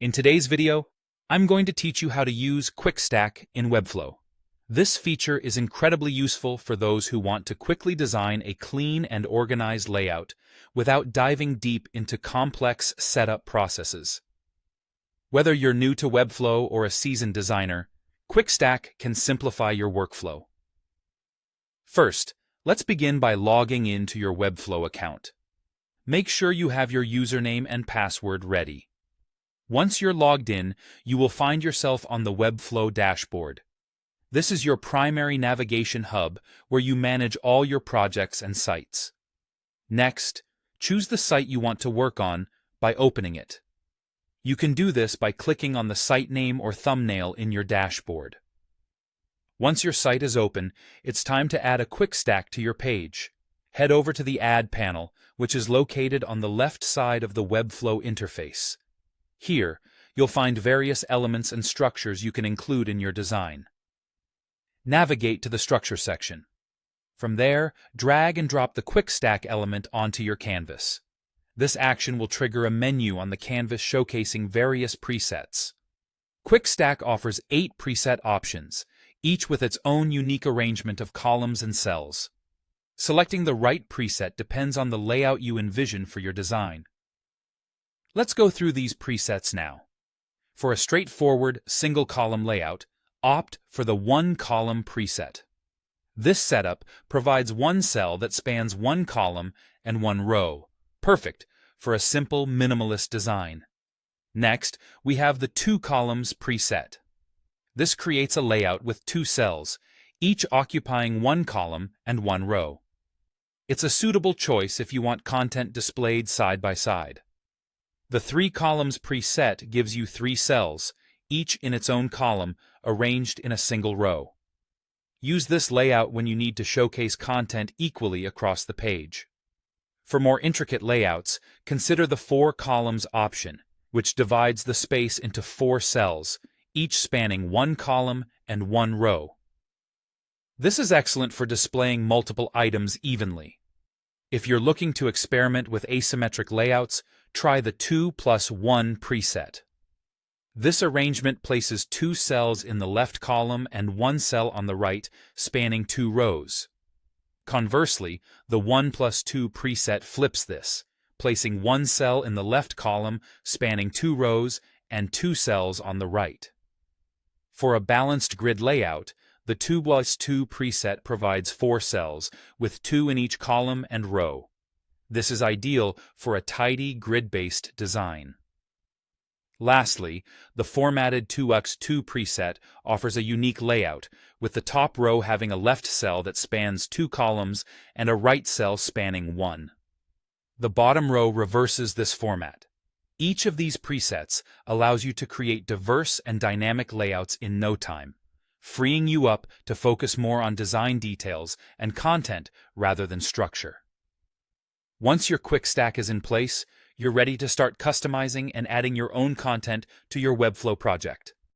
In today's video, I'm going to teach you how to use Quick Stack in Webflow. This feature is incredibly useful for those who want to quickly design a clean and organized layout without diving deep into complex setup processes. Whether you're new to Webflow or a seasoned designer, Quick Stack can simplify your workflow. First, let's begin by logging into your Webflow account. Make sure you have your username and password ready. Once you're logged in, you will find yourself on the Webflow dashboard. This is your primary navigation hub where you manage all your projects and sites. Next, choose the site you want to work on by opening it. You can do this by clicking on the site name or thumbnail in your dashboard. Once your site is open, it's time to add a quick stack to your page. Head over to the Add panel, which is located on the left side of the Webflow interface. Here, you'll find various elements and structures you can include in your design. Navigate to the Structure section. From there, drag and drop the Quick Stack element onto your canvas. This action will trigger a menu on the canvas showcasing various presets. Quick Stack offers 8 preset options, each with its own unique arrangement of columns and cells. Selecting the right preset depends on the layout you envision for your design. Let's go through these presets now. For a straightforward, single-column layout, opt for the one-column preset. This setup provides one cell that spans one column and one row, perfect for a simple, minimalist design. Next, we have the two columns preset. This creates a layout with 2 cells, each occupying one column and one row. It's a suitable choice if you want content displayed side by side. The 3 columns preset gives you 3 cells, each in its own column, arranged in a single row. Use this layout when you need to showcase content equally across the page. For more intricate layouts, consider the 4 columns option, which divides the space into 4 cells, each spanning one column and one row. This is excellent for displaying multiple items evenly. If you're looking to experiment with asymmetric layouts, try the 2+1 preset. This arrangement places 2 cells in the left column and 1 cell on the right, spanning 2 rows. Conversely, the 1+2 preset flips this, placing 1 cell in the left column, spanning 2 rows, and 2 cells on the right. For a balanced grid layout, the 2+2 preset provides 4 cells, with 2 in each column and row. This is ideal for a tidy, grid-based design. Lastly, the formatted 2x2 preset offers a unique layout, with the top row having a left cell that spans 2 columns and a right cell spanning 1. The bottom row reverses this format. Each of these presets allows you to create diverse and dynamic layouts in no time, freeing you up to focus more on design details and content rather than structure. Once your Quick Stack is in place, you're ready to start customizing and adding your own content to your Webflow project.